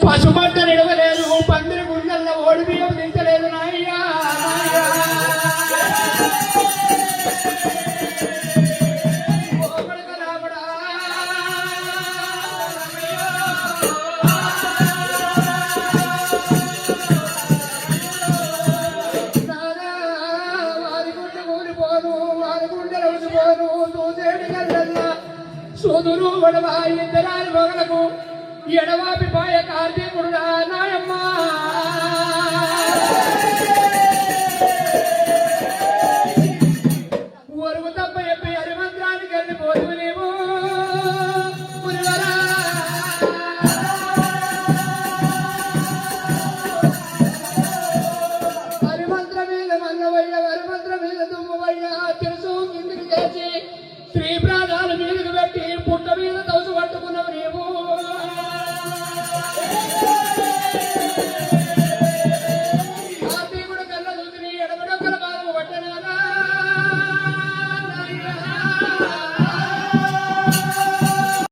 పసుపట్ట నిడవలేదు, పందిరి గుండెల్లో ఓడి బియ్యం తింటలేదు నాయ్యా. సోదురు వడవా ఇద్దరాలు మొగలకు ఎడవాపి పాయ